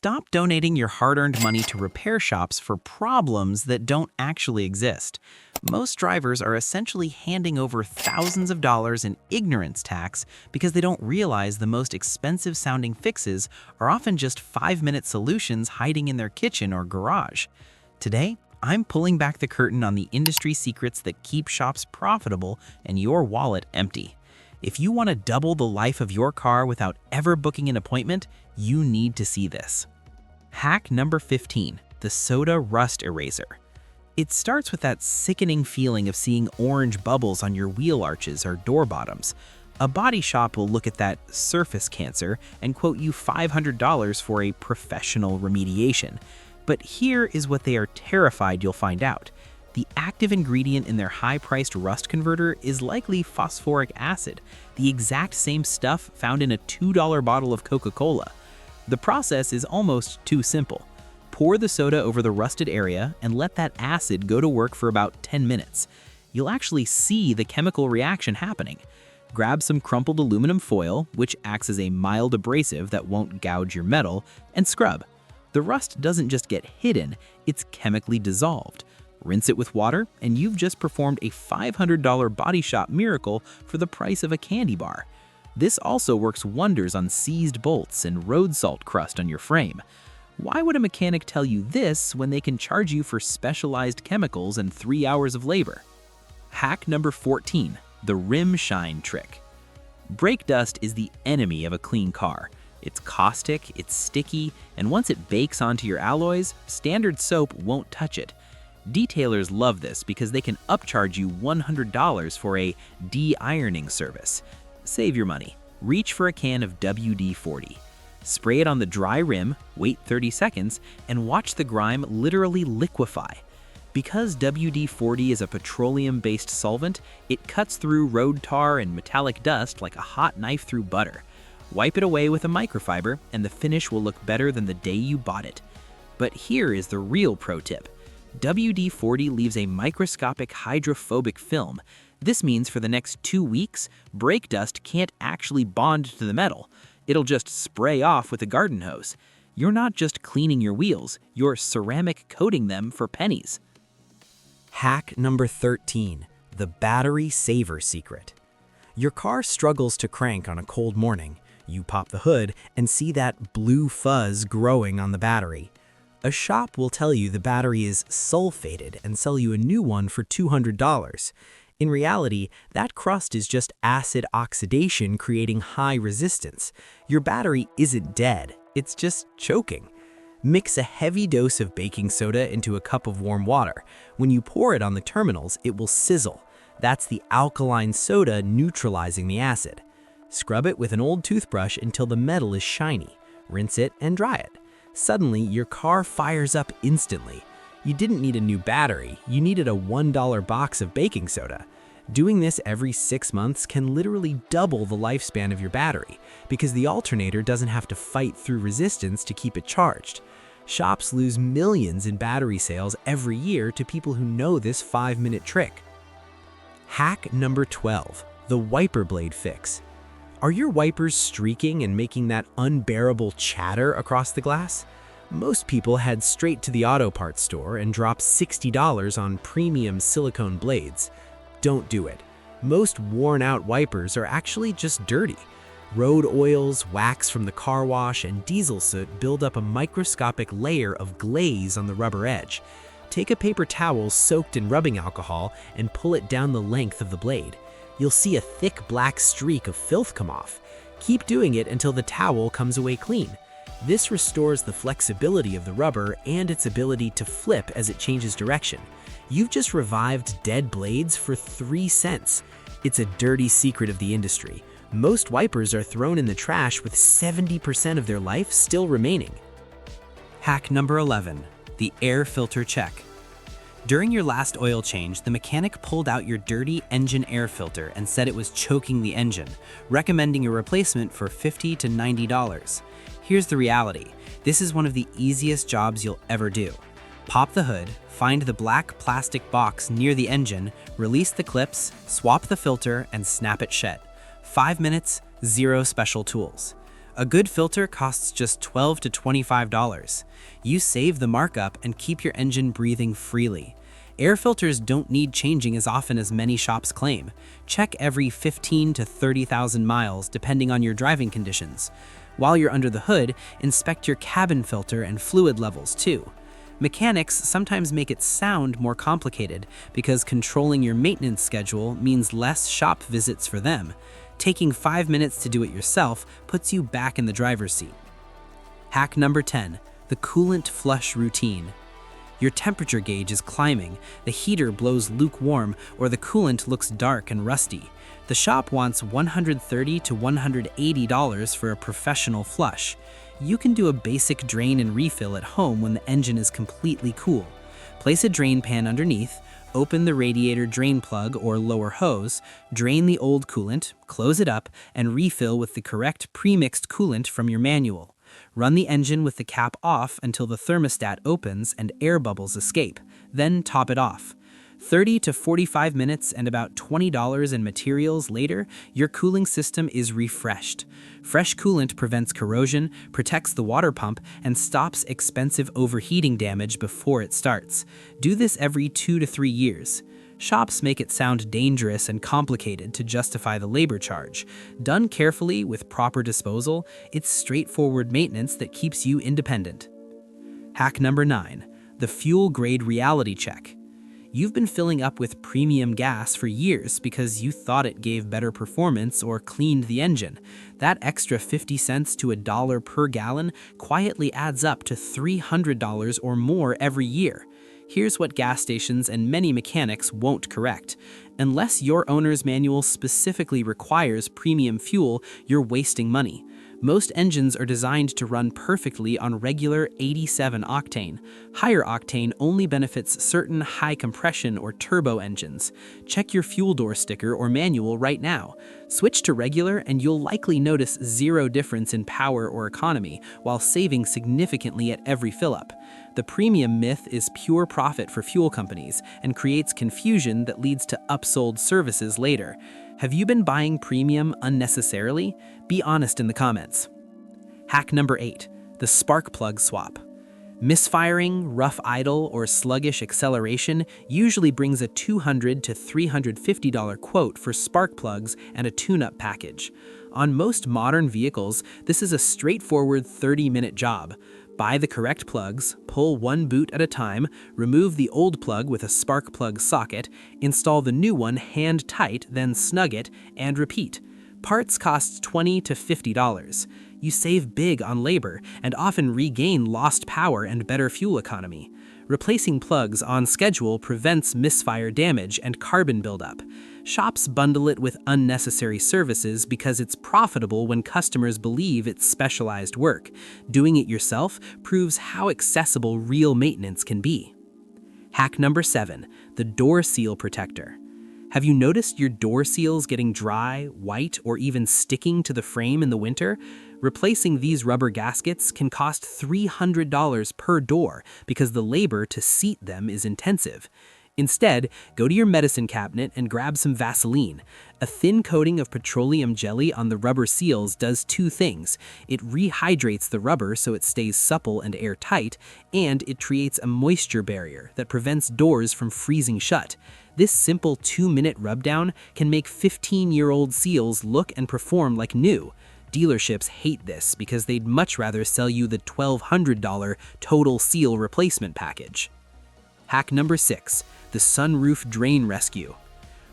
Stop donating your hard-earned money to repair shops for problems that don't actually exist. Most drivers are essentially handing over thousands of dollars in ignorance tax because they don't realize the most expensive-sounding fixes are often just 5-minute solutions hiding in their kitchen or garage. Today, I'm pulling back the curtain on the industry secrets that keep shops profitable and your wallet empty. If you want to double the life of your car without ever booking an appointment, you need to see this. Hack number 15, the soda rust eraser. It starts with that sickening feeling of seeing orange bubbles on your wheel arches or door bottoms. A body shop will look at that surface cancer and quote you $500 for a professional remediation. But here is what they are terrified you'll find out. The active ingredient in their high-priced rust converter is likely phosphoric acid, the exact same stuff found in a $2 bottle of Coca-Cola. The process is almost too simple. Pour the soda over the rusted area and let that acid go to work for about 10 minutes. You'll actually see the chemical reaction happening. Grab some crumpled aluminum foil, which acts as a mild abrasive that won't gouge your metal, and scrub. The rust doesn't just get hidden, it's chemically dissolved. Rinse it with water, and you've just performed a $500 body shop miracle for the price of a candy bar. This also works wonders on seized bolts and road salt crust on your frame. Why would a mechanic tell you this when they can charge you for specialized chemicals and 3 hours of labor? Hack number 14, the rim shine trick. Brake dust is the enemy of a clean car. It's caustic, it's sticky, and once it bakes onto your alloys, standard soap won't touch it. Detailers love this because they can upcharge you $100 for a de-ironing service. Save your money. Reach for a can of WD-40. Spray it on the dry rim, wait 30 seconds, and watch the grime literally liquefy. Because WD-40 is a petroleum-based solvent, it cuts through road tar and metallic dust like a hot knife through butter. Wipe it away with a microfiber, and the finish will look better than the day you bought it. But here is the real pro tip. WD-40 leaves a microscopic hydrophobic film. This means for the next 2 weeks, brake dust can't actually bond to the metal. It'll just spray off with a garden hose. You're not just cleaning your wheels, you're ceramic coating them for pennies. Hack number 13, the battery saver secret. Your car struggles to crank on a cold morning. You pop the hood and see that blue fuzz growing on the battery. A shop will tell you the battery is sulfated and sell you a new one for $200. In reality, that crust is just acid oxidation creating high resistance. Your battery isn't dead, it's just choking. Mix a heavy dose of baking soda into a cup of warm water. When you pour it on the terminals, it will sizzle. That's the alkaline soda neutralizing the acid. Scrub it with an old toothbrush until the metal is shiny. Rinse it and dry it. Suddenly, your car fires up instantly. You didn't need a new battery, you needed a $1 box of baking soda. Doing this every 6 months can literally double the lifespan of your battery because the alternator doesn't have to fight through resistance to keep it charged. Shops lose millions in battery sales every year to people who know this 5-minute trick. Hack number 12, the wiper blade fix. Are your wipers streaking and making that unbearable chatter across the glass? Most people head straight to the auto parts store and drop $60 on premium silicone blades. Don't do it. Most worn-out wipers are actually just dirty. Road oils, wax from the car wash, and diesel soot build up a microscopic layer of glaze on the rubber edge. Take a paper towel soaked in rubbing alcohol and pull it down the length of the blade. You'll see a thick black streak of filth come off. Keep doing it until the towel comes away clean. This restores the flexibility of the rubber and its ability to flip as it changes direction. You've just revived dead blades for 3 cents. It's a dirty secret of the industry. Most wipers are thrown in the trash with 70% of their life still remaining. Hack number 11, the air filter check. During your last oil change, the mechanic pulled out your dirty engine air filter and said it was choking the engine, recommending a replacement for $50 to $90. Here's the reality. This is one of the easiest jobs you'll ever do. Pop the hood, find the black plastic box near the engine, release the clips, swap the filter, and snap it shut. 5 minutes, 0 special tools. A good filter costs just $12 to $25. You save the markup and keep your engine breathing freely. Air filters don't need changing as often as many shops claim. Check every 15 to 30,000 miles depending on your driving conditions. While you're under the hood, inspect your cabin filter and fluid levels too. Mechanics sometimes make it sound more complicated because controlling your maintenance schedule means less shop visits for them. Taking 5 minutes to do it yourself puts you back in the driver's seat. Hack number 10, the coolant flush routine. Your temperature gauge is climbing, the heater blows lukewarm, or the coolant looks dark and rusty. The shop wants $130 to $180 for a professional flush. You can do a basic drain and refill at home when the engine is completely cool. Place a drain pan underneath, open the radiator drain plug or lower hose, drain the old coolant, close it up, and refill with the correct pre-mixed coolant from your manual. Run the engine with the cap off until the thermostat opens and air bubbles escape, then top it off. 30 to 45 minutes and about $20 in materials later, your cooling system is refreshed. Fresh coolant prevents corrosion, protects the water pump, and stops expensive overheating damage before it starts. Do this every 2 to 3 years. Shops make it sound dangerous and complicated to justify the labor charge. Done carefully with proper disposal, it's straightforward maintenance that keeps you independent. Hack number 9, the fuel grade reality check. You've been filling up with premium gas for years because you thought it gave better performance or cleaned the engine. That extra 50 cents to $1 per gallon quietly adds up to $300 or more every year. Here's what gas stations and many mechanics won't correct. Unless your owner's manual specifically requires premium fuel, you're wasting money. Most engines are designed to run perfectly on regular 87 octane. Higher octane only benefits certain high compression or turbo engines. Check your fuel door sticker or manual right now. Switch to regular and you'll likely notice zero difference in power or economy, while saving significantly at every fill-up. The premium myth is pure profit for fuel companies and creates confusion that leads to upsold services later. Have you been buying premium unnecessarily? Be honest in the comments. Hack number 8, the spark plug swap. Misfiring, rough idle, or sluggish acceleration usually brings a $200 to $350 quote for spark plugs and a tune-up package. On most modern vehicles, this is a straightforward 30-minute job. Buy the correct plugs, pull one boot at a time, remove the old plug with a spark plug socket, install the new one hand tight, then snug it, and repeat. Parts cost $20 to $50. You save big on labor and often regain lost power and better fuel economy. Replacing plugs on schedule prevents misfire damage and carbon buildup. Shops bundle it with unnecessary services because it's profitable when customers believe it's specialized work. Doing it yourself proves how accessible real maintenance can be. Hack number 7, the door seal protector. Have you noticed your door seals getting dry, white, or even sticking to the frame in the winter? Replacing these rubber gaskets can cost $300 per door because the labor to seat them is intensive. Instead, go to your medicine cabinet and grab some Vaseline. A thin coating of petroleum jelly on the rubber seals does two things. It rehydrates the rubber so it stays supple and airtight, and it creates a moisture barrier that prevents doors from freezing shut. This simple 2-minute rub-down can make 15-year-old seals look and perform like new. Dealerships hate this because they'd much rather sell you the $1,200 total seal replacement package. Hack number 6, the sunroof drain rescue.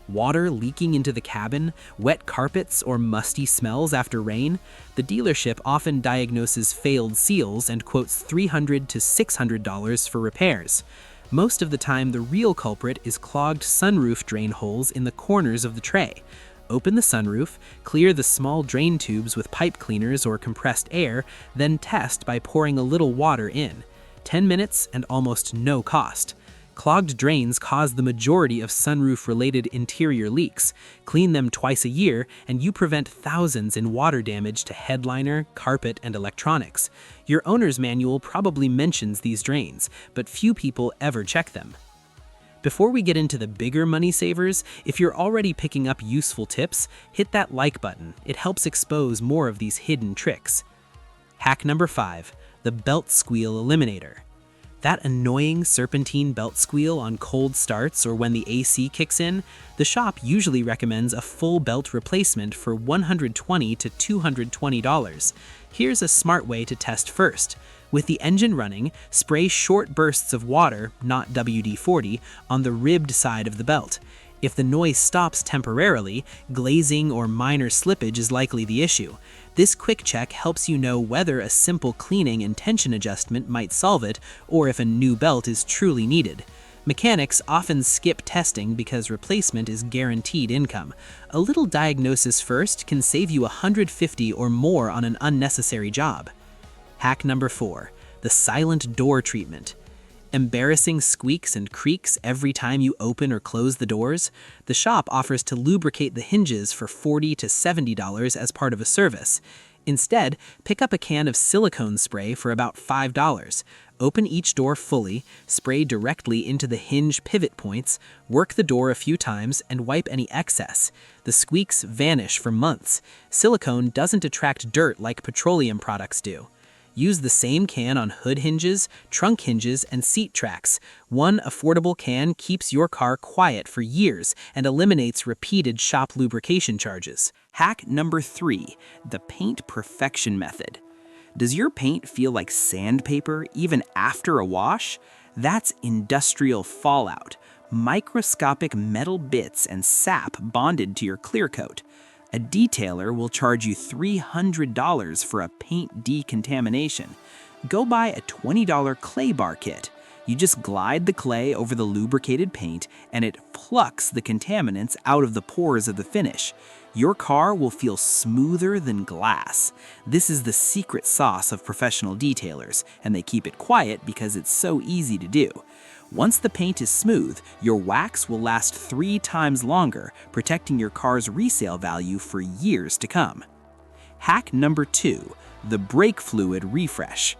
Water leaking into the cabin, wet carpets, or musty smells after rain? The dealership often diagnoses failed seals and quotes $300 to $600 for repairs. Most of the time, the real culprit is clogged sunroof drain holes in the corners of the tray. Open the sunroof, clear the small drain tubes with pipe cleaners or compressed air, then test by pouring a little water in. 10 minutes and almost no cost. Clogged drains cause the majority of sunroof-related interior leaks. Clean them twice a year, and you prevent thousands in water damage to headliner, carpet, and electronics. Your owner's manual probably mentions these drains, but few people ever check them. Before we get into the bigger money savers, if you're already picking up useful tips, hit that like button. It helps expose more of these hidden tricks. Hack number 5, the belt squeal eliminator. That annoying serpentine belt squeal on cold starts or when the AC kicks in, the shop usually recommends a full belt replacement for $120 to $220. Here's a smart way to test first. With the engine running, spray short bursts of water, not WD-40, on the ribbed side of the belt. If the noise stops temporarily, glazing or minor slippage is likely the issue. This quick check helps you know whether a simple cleaning and tension adjustment might solve it or if a new belt is truly needed. Mechanics often skip testing because replacement is guaranteed income. A little diagnosis first can save you $150 or more on an unnecessary job. Hack number 4, the silent door treatment. Embarrassing squeaks and creaks every time you open or close the doors? The shop offers to lubricate the hinges for $40 to $70 as part of a service. Instead, pick up a can of silicone spray for about $5. Open each door fully, spray directly into the hinge pivot points, work the door a few times, and wipe any excess. The squeaks vanish for months. Silicone doesn't attract dirt like petroleum products do. Use the same can on hood hinges, trunk hinges, and seat tracks. One affordable can keeps your car quiet for years and eliminates repeated shop lubrication charges. Hack number 3, the paint perfection method. Does your paint feel like sandpaper even after a wash? That's industrial fallout, microscopic metal bits and sap bonded to your clear coat. A detailer will charge you $300 for a paint decontamination. Go buy a $20 clay bar kit. You just glide the clay over the lubricated paint and it plucks the contaminants out of the pores of the finish. Your car will feel smoother than glass. This is the secret sauce of professional detailers, and they keep it quiet because it's so easy to do. Once the paint is smooth, your wax will last 3 times longer, protecting your car's resale value for years to come. Hack number 2, the brake fluid refresh.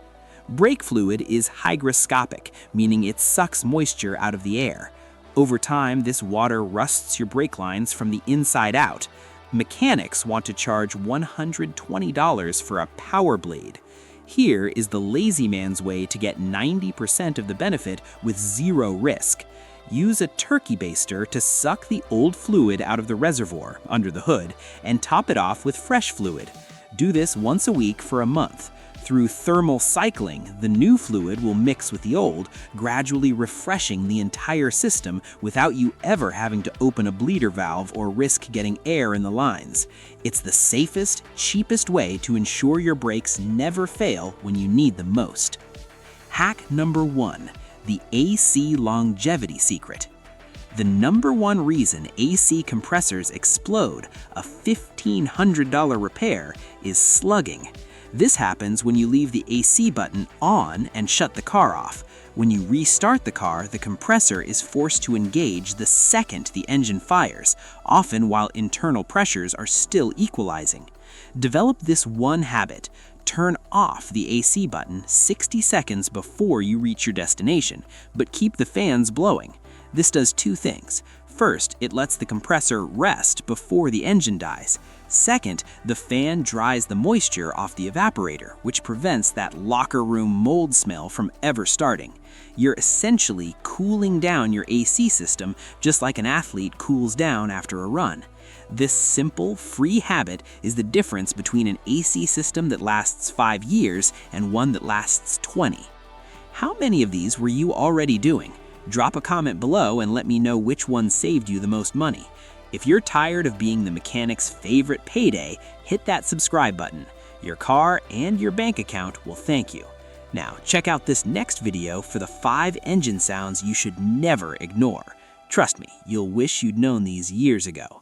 Brake fluid is hygroscopic, meaning it sucks moisture out of the air. Over time, this water rusts your brake lines from the inside out. Mechanics want to charge $120 for a power blade. Here is the lazy man's way to get 90% of the benefit with zero risk. Use a turkey baster to suck the old fluid out of the reservoir under the hood and top it off with fresh fluid. Do this once a week for a month. Through thermal cycling, the new fluid will mix with the old, gradually refreshing the entire system without you ever having to open a bleeder valve or risk getting air in the lines. It's the safest, cheapest way to ensure your brakes never fail when you need them most. Hack number 1, the AC longevity secret. The number one reason AC compressors explode, a $1,500 repair, is slugging. This happens when you leave the AC button on and shut the car off. When you restart the car, the compressor is forced to engage the second the engine fires, often while internal pressures are still equalizing. Develop this one habit. Turn off the AC button 60 seconds before you reach your destination, but keep the fans blowing. This does 2 things. First, it lets the compressor rest before the engine dies. Second, the fan dries the moisture off the evaporator, which prevents that locker room mold smell from ever starting. You're essentially cooling down your AC system just like an athlete cools down after a run. This simple, free habit is the difference between an AC system that lasts 5 years and one that lasts 20. How many of these were you already doing? Drop a comment below and let me know which one saved you the most money. If you're tired of being the mechanic's favorite payday, hit that subscribe button. Your car and your bank account will thank you. Now, check out this next video for the 5 engine sounds you should never ignore. Trust me, you'll wish you'd known these years ago.